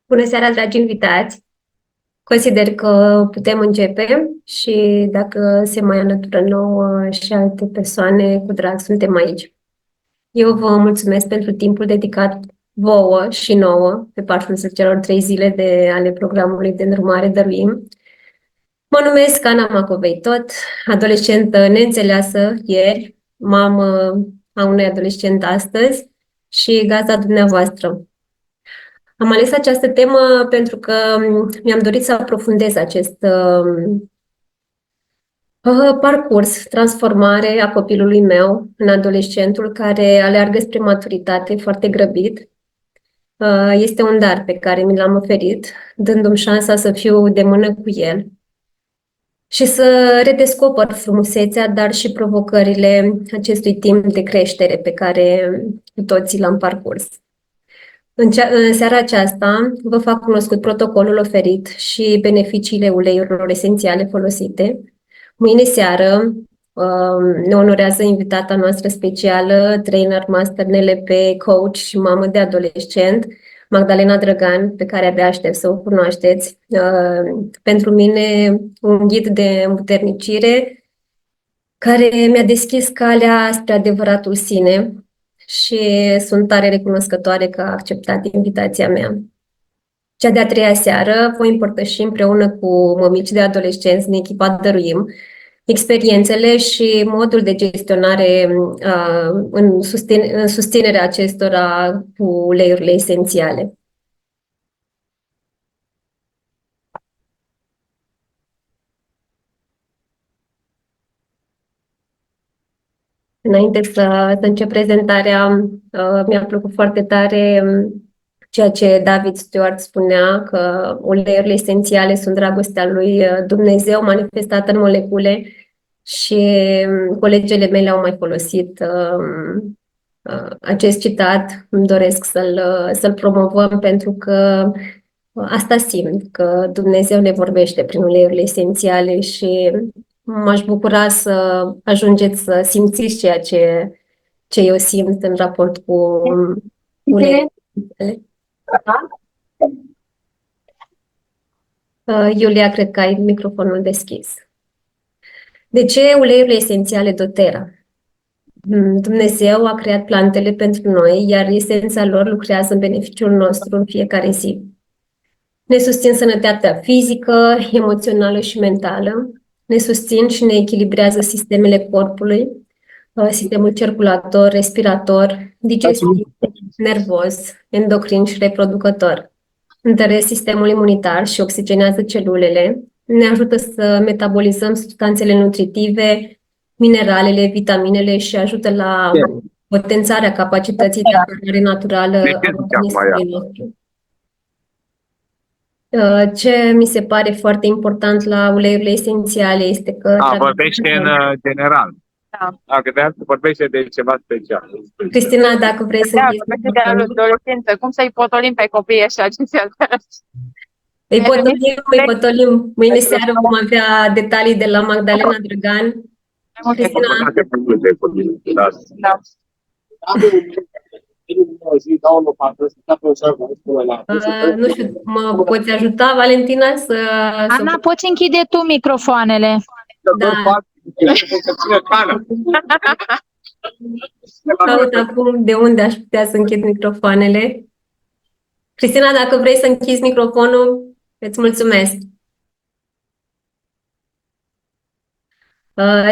Bună seara, dragi invitați! Consider că putem începe și dacă se mai alătură nouă și alte persoane, cu drag suntem aici. Eu vă mulțumesc pentru timpul dedicat vouă și nouă pe parcursul celor 3 zile ale programului de îndrumare Dăruim. Mă numesc Ana Macovei Tot, adolescentă neînțeleasă ieri, mamă a unui adolescent astăzi și gazda dumneavoastră. Am ales această temă pentru că mi-am dorit să aprofundez acest parcurs, transformare a copilului meu în adolescentul care aleargă spre maturitate foarte grăbit. Este un dar pe care mi l-am oferit, dându-mi șansa să fiu de mână cu el și să redescoper frumusețea, dar și provocările acestui timp de creștere pe care cu toții l-am parcurs. În seara aceasta vă fac cunoscut protocolul oferit și beneficiile uleiurilor esențiale folosite. Mâine seară ne onorează invitata noastră specială, trainer master NLP, coach și mamă de adolescent, Magdalena Drăgan, pe care abia aștept să o cunoașteți. Pentru mine un ghid de împuternicire care mi-a deschis calea spre adevăratul sine și sunt tare recunoscătoare că a acceptat invitația mea. Cea de-a treia seară voi împărtăși împreună cu mămici de adolescenți din echipa Dăruim experiențele și modul de gestionare în susținerea acestora cu uleiurile esențiale. Înainte să încep prezentarea, mi-a plăcut foarte tare ceea ce David Stewart spunea, că uleiurile esențiale sunt dragostea lui Dumnezeu manifestată în molecule și colegele mele au mai folosit acest citat. Îmi doresc să-l promovăm pentru că asta simt, că Dumnezeu ne vorbește prin uleiurile esențiale și m-aș bucura să ajungeți să simțiți ceea ce eu simt în raport cu uleiurile esențiale. Iulia, cred că ai microfonul deschis. De ce uleiurile esențiale doTERRA? Dumnezeu a creat plantele pentru noi, iar esența lor lucrează în beneficiul nostru în fiecare zi. Ne susțin sănătatea fizică, emoțională și mentală, ne susțin și ne echilibrează sistemele corpului, sistemul circulator, respirator, digestiv, nervos, endocrin și reproducător. Întăresc sistemul imunitar și oxigenează celulele, ne ajută să metabolizăm substanțele nutritive, mineralele, vitaminele și ajută la potențarea capacității de apărare naturală a organismului nostru. Ce mi se pare foarte important la uleiurile esențiale este că... vorbește în general. Da. Dacă vreau să vorbește de ceva special. Cristina, dacă vrei să... Da, vorbește de adolescență. Cum să-i potolim pe copii așa ce se Îi potolim. Mâine seară vom avea detalii de la Magdalena Drăgan. Cristina... Da. Nu știu, mă poți ajuta, Valentina, să... Ana, poți închide tu microfoanele? Da. Caut acum de unde aș putea să închid microfoanele. Cristina, dacă vrei să închizi microfonul, îți mulțumesc.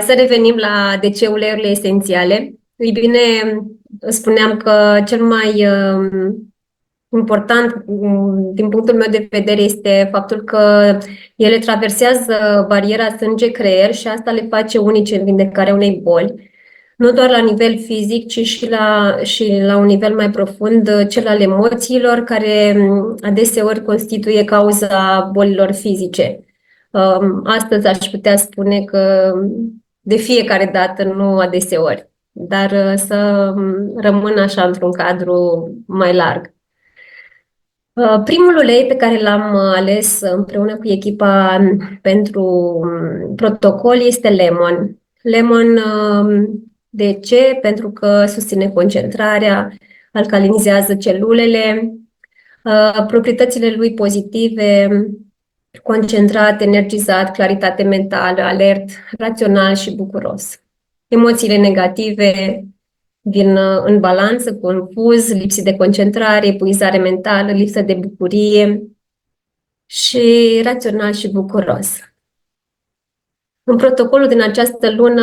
Să revenim la de ce uleiurile esențiale. Ei bine, spuneam că cel mai important din punctul meu de vedere este faptul că ele traversează bariera sânge-creier și asta le face unice în vindecarea unei boli. Nu doar la nivel fizic, ci și la un nivel mai profund, cel al emoțiilor, care adeseori constituie cauza bolilor fizice. Astăzi aș putea spune că de fiecare dată, nu adeseori, dar să rămân așa într-un cadru mai larg. Primul ulei pe care l-am ales împreună cu echipa pentru protocol este lemon. Lemon, de ce? Pentru că susține concentrarea, alcalinizează celulele, Proprietățile lui pozitive: concentrat, energizat, claritate mentală, alert, rațional și bucuros. Emoțiile negative vin în balanță, confuz, lipsit de concentrare, epuizare mentală, lipsă de bucurie și rațional și bucuros. În protocolul din această lună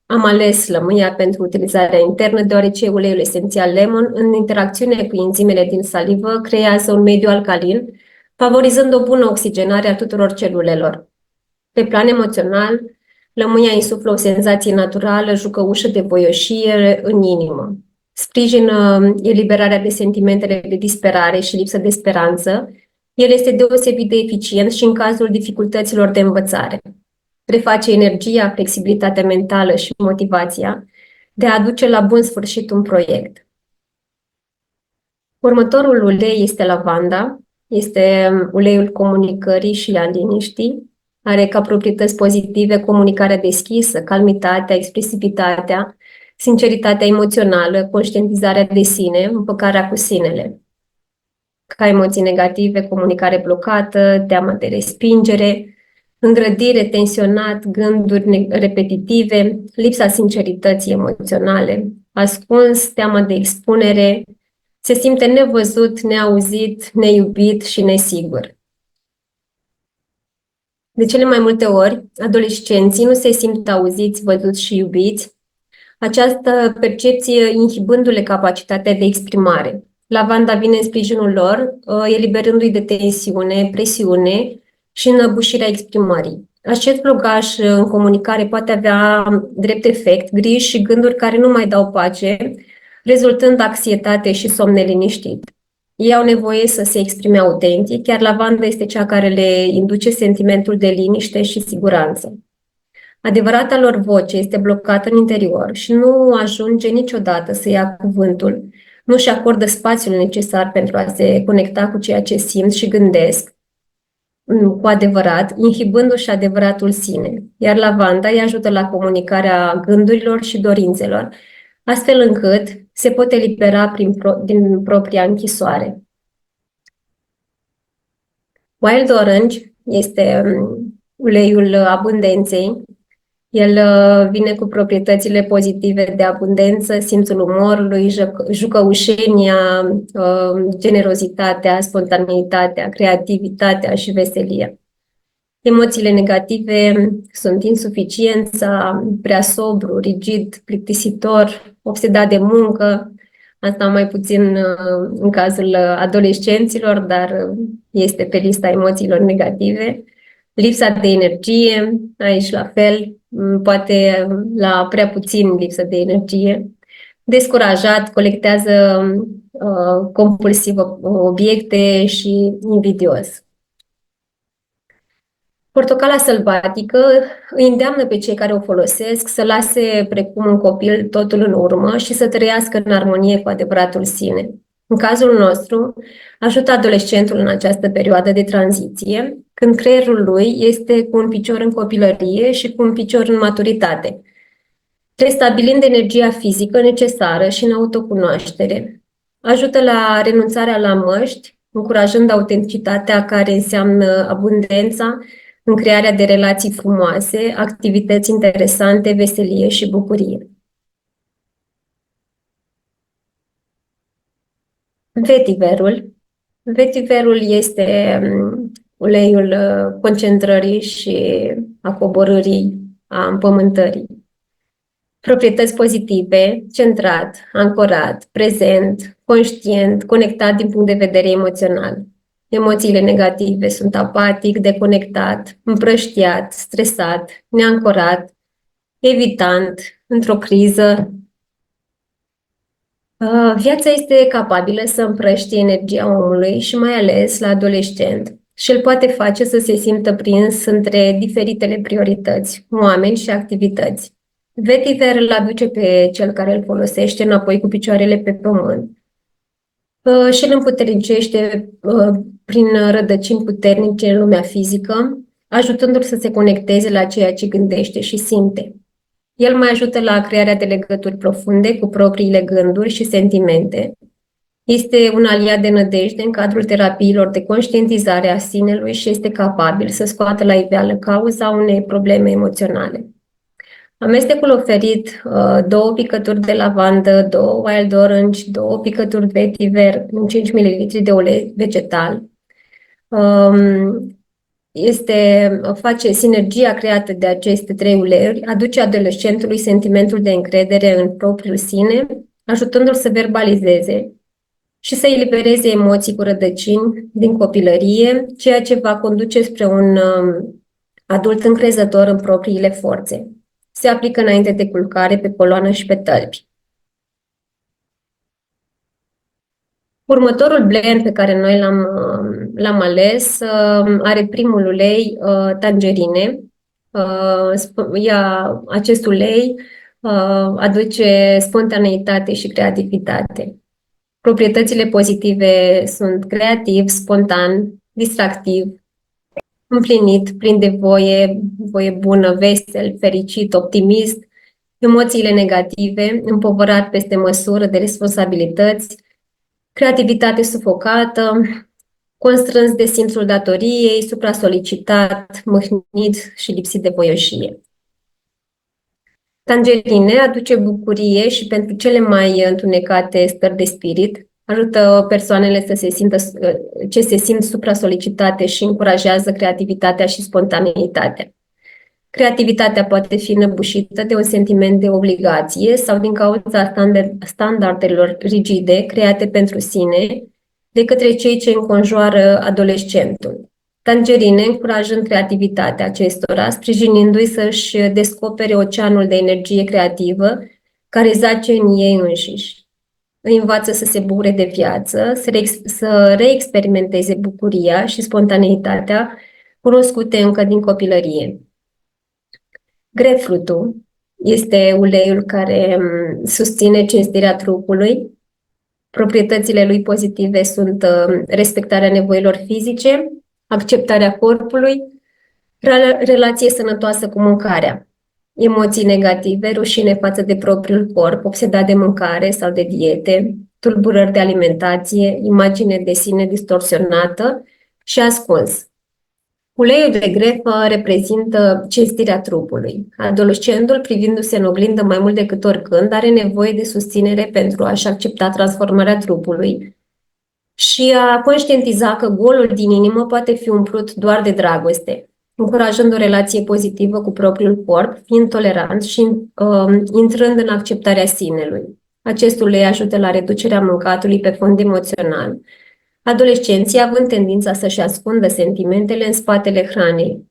am ales lămâia pentru utilizarea internă, deoarece uleiul esențial lemon, în interacțiune cu enzimele din salivă, creează un mediu alcalin, favorizând o bună oxigenare a tuturor celulelor. Pe plan emoțional, lămâia insuflă o senzație naturală, jucăușă de voioșie în inimă. Sprijină eliberarea de sentimentele de disperare și lipsă de speranță. El este deosebit de eficient și în cazul dificultăților de învățare. Reface energia, flexibilitatea mentală și motivația de a aduce la bun sfârșit un proiect. Următorul ulei este lavanda. Este uleiul comunicării și al liniștii. Are ca proprietăți pozitive comunicarea deschisă, calmitatea, expresivitatea, sinceritatea emoțională, conștientizarea de sine, împăcarea cu sinele. Ca emoții negative, comunicare blocată, teamă de respingere, îngrădire, tensionat, gânduri repetitive, lipsa sincerității emoționale, ascuns, teamă de expunere, se simte nevăzut, neauzit, neiubit și nesigur. De cele mai multe ori, adolescenții nu se simt auziți, văzuți și iubiți, această percepție inhibându-le capacitatea de exprimare. Lavanda vine în sprijinul lor, eliberându-i de tensiune, presiune și înăbușirea exprimării. Acest blocaj în comunicare poate avea drept efect griji și gânduri care nu mai dau pace, rezultând anxietate și somn neliniștit. Ei au nevoie să se exprime autentic, iar lavanda este cea care le induce sentimentul de liniște și siguranță. Adevărata lor voce este blocată în interior și nu ajunge niciodată să ia cuvântul. Nu își acordă spațiul necesar pentru a se conecta cu ceea ce simt și gândesc cu adevărat, inhibându-și adevăratul sine. Iar lavanda îi ajută la comunicarea gândurilor și dorințelor, astfel încât se pot elibera din propria închisoare. Wild Orange este uleiul abundenței. El vine cu proprietățile pozitive de abundență, simțul umorului, jucăușenia, generozitatea, spontaneitatea, creativitatea și veselia. Emoțiile negative sunt insuficiența, prea sobru, rigid, plictisitor, obsedat de muncă. Asta mai puțin în cazul adolescenților, dar este pe lista emoțiilor negative. Lipsa de energie, aici la fel, poate la prea puțin lipsă de energie. Descurajat, colectează compulsiv obiecte și invidios. Portocala sălbatică îi îndeamnă pe cei care o folosesc să lase precum un copil totul în urmă și să trăiască în armonie cu adevăratul sine. În cazul nostru, ajută adolescentul în această perioadă de tranziție, când creierul lui este cu un picior în copilărie și cu un picior în maturitate, restabilind energia fizică necesară și în autocunoaștere. Ajută la renunțarea la măști, încurajând autenticitatea care înseamnă abundența, în crearea de relații frumoase, activități interesante, veselie și bucurie. Vetiverul. Vetiverul este uleiul concentrării și a coborârii, a împământării. Proprietăți pozitive: centrat, ancorat, prezent, conștient, conectat din punct de vedere emoțional. Emoțiile negative sunt apatic, deconectat, împrăștiat, stresat, neancorat, evitant, într-o criză. Viața este capabilă să împrăștie energia omului și mai ales la adolescent și îl poate face să se simtă prins între diferitele priorități, oameni și activități. Vetiver îl aduce pe cel care îl folosește înapoi cu picioarele pe pământ și îl împuternicește prin rădăcini puternice în lumea fizică, ajutându-l să se conecteze la ceea ce gândește și simte. El mai ajută la crearea de legături profunde cu propriile gânduri și sentimente, Este un aliat de nădejde în cadrul terapiilor de conștientizare a sinelui și este capabil să scoată la iveală cauza unei probleme emoționale. Amestecul oferit, 2 picături de lavandă, 2 wild orange, 2 picături de vetiver în 5 ml de ulei vegetal. Face sinergia creată de aceste 3 uleiuri, aduce adolescentului sentimentul de încredere în propriul sine, ajutându-l să verbalizeze și să elibereze emoții cu rădăcini din copilărie, ceea ce va conduce spre un adult încrezător în propriile forțe. Se aplică înainte de culcare, pe coloană și pe tălpi. Următorul blend pe care noi l-am ales are primul ulei, tangerine. Acest ulei aduce spontaneitate și creativitate. Proprietățile pozitive sunt creativ, spontan, distractiv, împlinit, plin de voie bună, vesel, fericit, optimist, emoțiile negative, împovărat peste măsură de responsabilități, creativitate sufocată, constrâns de simțul datoriei, supra-solicitat, mâhnit și lipsit de voioșie. Tangerine aduce bucurie și pentru cele mai întunecate stări de spirit, ajută persoanele ce se simt supra-solicitate și încurajează creativitatea și spontaneitatea. Creativitatea poate fi înăbușită de un sentiment de obligație sau din cauza standardelor rigide create pentru sine de către cei ce înconjoară adolescentul. Tangerine încurajând creativitatea acestora, sprijinindu-i să-și descopere oceanul de energie creativă care zace în ei înșiși. Îi învață să se bucure de viață, să reexperimenteze bucuria și spontaneitatea cunoscute încă din copilărie. Grapefruitul este uleiul care susține cinstirea trupului. Proprietățile lui pozitive sunt respectarea nevoilor fizice, acceptarea corpului, relație sănătoasă cu mâncarea, emoții negative, rușine față de propriul corp, obsedat de mâncare sau de diete, tulburări de alimentație, imagine de sine distorsionată și ascuns. Uleiul de grefă reprezintă cinstirea trupului. Adolescentul, privindu-se în oglindă mai mult decât oricând, are nevoie de susținere pentru a-și accepta transformarea trupului și a conștientiza că golul din inimă poate fi umplut doar de dragoste, încurajând o relație pozitivă cu propriul corp, fiind tolerant și intrând în acceptarea sinelui. Acest ulei ajută la reducerea mâncatului pe fond emoțional, adolescenții având tendința să-și ascundă sentimentele în spatele hranei.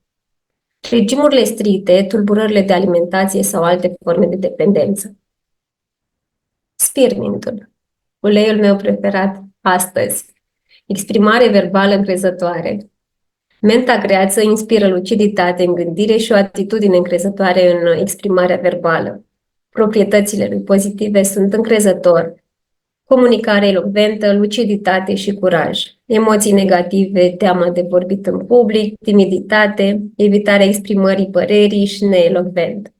Regimurile stricte, tulburările de alimentație sau alte forme de dependență. Spearmintul, uleiul meu preferat astăzi. Exprimare verbală încrezătoare. Menta greață inspiră luciditate în gândire și o atitudine încrezătoare în exprimarea verbală. Proprietățile lui pozitive sunt încrezător, comunicare elocventă, luciditate și curaj. Emoții negative, teama de vorbit în public, timiditate, evitarea exprimării părerii și neelocvent.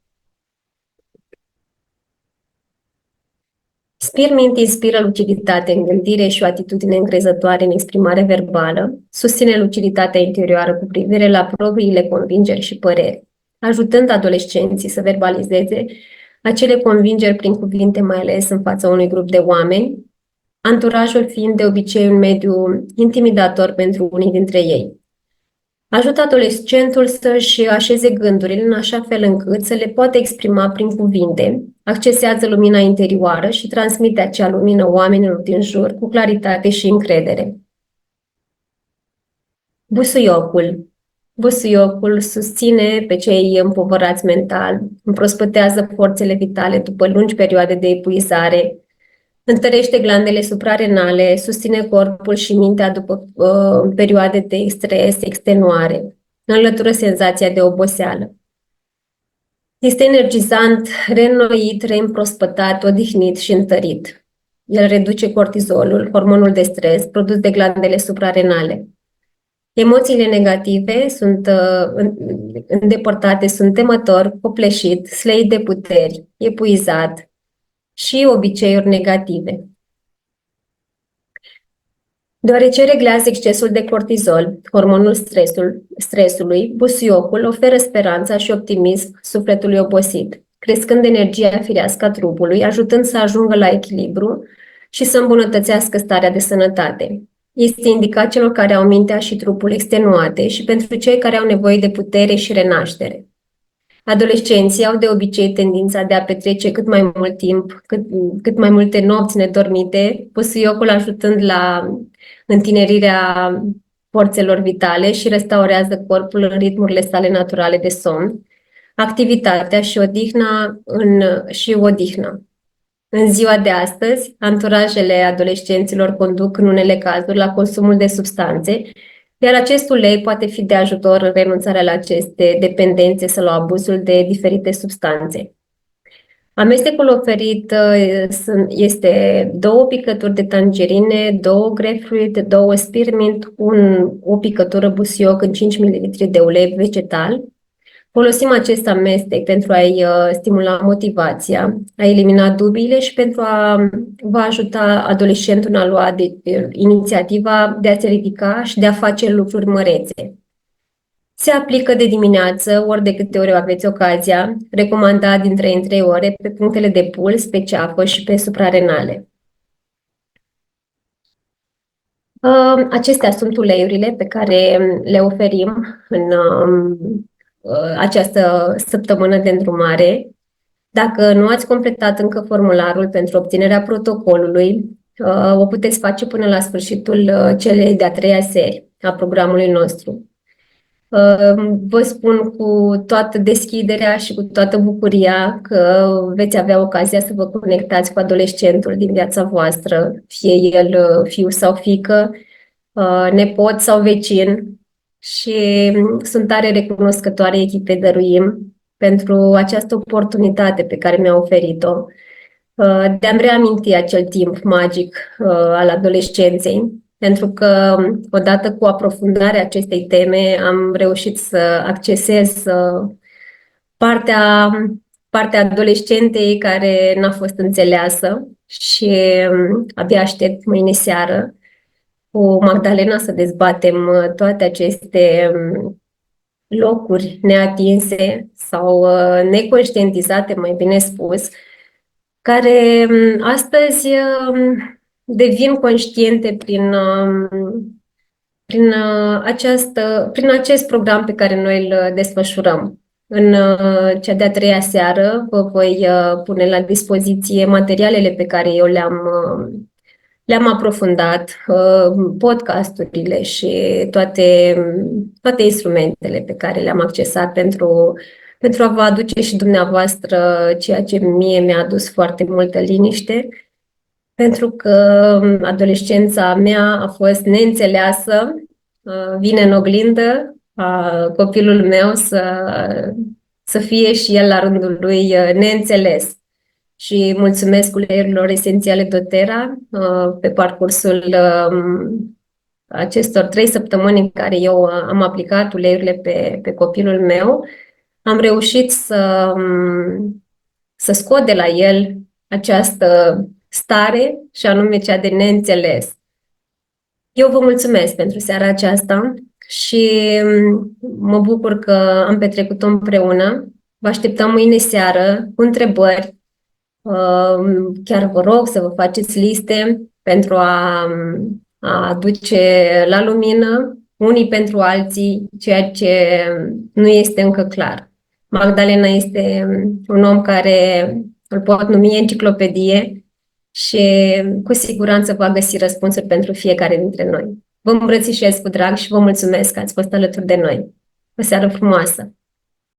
Spearmint inspiră luciditate în gândire și o atitudine încrezătoare în exprimare verbală, susține luciditatea interioară cu privire la propriile convingeri și păreri, ajutând adolescenții să verbalizeze acele convingeri prin cuvinte, mai ales în fața unui grup de oameni, anturajul fiind de obicei un mediu intimidator pentru unii dintre ei. Ajută adolescentul să-și așeze gândurile în așa fel încât să le poată exprima prin cuvinte, accesează lumina interioară și transmite acea lumină oamenilor din jur cu claritate și încredere. Busuiocul. Busuiocul susține pe cei împovărați mental, împrospătează forțele vitale după lungi perioade de epuizare, întărește glandele suprarenale, susține corpul și mintea după perioade de stres, extenuare, înlătură senzația de oboseală. Este energizant, reînnoit, reîmprospătat, odihnit și întărit. El reduce cortizolul, hormonul de stres produs de glandele suprarenale. Emoțiile negative sunt îndepărtate, sunt temător, copleșit, slăit de puteri, epuizat și obiceiuri negative. Deoarece reglează excesul de cortizol, hormonul stresului, busuiocul oferă speranța și optimism sufletului obosit, crescând energia firească a trupului, ajutând să ajungă la echilibru și să îmbunătățească starea de sănătate. Este indicat celor care au mintea și trupul extenuate și pentru cei care au nevoie de putere și renaștere. Adolescenții au de obicei tendința de a petrece cât mai mult timp, cât mai multe nopți nedormite, busuiocul ajutând la întinerirea forțelor vitale și restaurează corpul în ritmurile sale naturale de somn, activitatea și odihna. În ziua de astăzi, anturajele adolescenților conduc în unele cazuri la consumul de substanțe, iar acest ulei poate fi de ajutor în renunțarea la aceste dependențe sau la abuzul de diferite substanțe. Amestecul oferit este 2 picături de tangerine, 2 grapefruit, 2 spearmint, o picătură busuioc în 5 ml de ulei vegetal. Folosim acest amestec pentru a-i stimula motivația, a elimina dubiile și pentru a vă ajuta adolescentul în a lua inițiativa de a se ridica și de a face lucruri mărețe. Se aplică de dimineață, ori de câte ori aveți ocazia, recomandat din 3 în 3 ore, pe punctele de puls, pe ceafă și pe suprarenale. Acestea sunt uleiurile pe care le oferim în această săptămână de îndrumare. Dacă nu ați completat încă formularul pentru obținerea protocolului, o puteți face până la sfârșitul celei de-a 3-a serii a programului nostru. Vă spun cu toată deschiderea și cu toată bucuria că veți avea ocazia să vă conectați cu adolescentul din viața voastră, fie el fiu sau fiică, nepot sau vecin, și sunt tare recunoscătoare echipei Dăruim pentru această oportunitate pe care mi-a oferit-o de a-mi reaminti acel timp magic al adolescenței, pentru că odată cu aprofundarea acestei teme am reușit să accesez partea adolescentei care n-a fost înțeleasă și abia aștept mâine seară cu Magdalena să dezbatem toate aceste locuri neatinse sau neconștientizate, mai bine spus, care astăzi devin conștiente prin acest program pe care noi îl desfășurăm. În cea de-a 3-a seară vă voi pune la dispoziție materialele pe care eu le-am aprofundat, podcasturile și toate instrumentele pe care le-am accesat pentru a vă aduce și dumneavoastră ceea ce mie mi-a adus foarte multă liniște, pentru că adolescența mea a fost neînțeleasă, vine în oglindă, copilul meu să fie și el la rândul lui neînțeles. Și mulțumesc uleiurilor esențiale doTERRA pe parcursul acestor 3 săptămâni în care eu am aplicat uleiurile pe copilul meu. Am reușit să scot de la el această stare și anume cea de neînțeles. Eu vă mulțumesc pentru seara aceasta și mă bucur că am petrecut-o împreună. Vă așteptăm mâine seară cu întrebări. Chiar vă rog să vă faceți liste pentru a aduce la lumină unii pentru alții ceea ce nu este încă clar. Magdalena este un om care îl pot numi enciclopedie și cu siguranță va găsi răspunsuri pentru fiecare dintre noi. Vă îmbrățișez cu drag și vă mulțumesc că ați fost alături de noi. O seară frumoasă!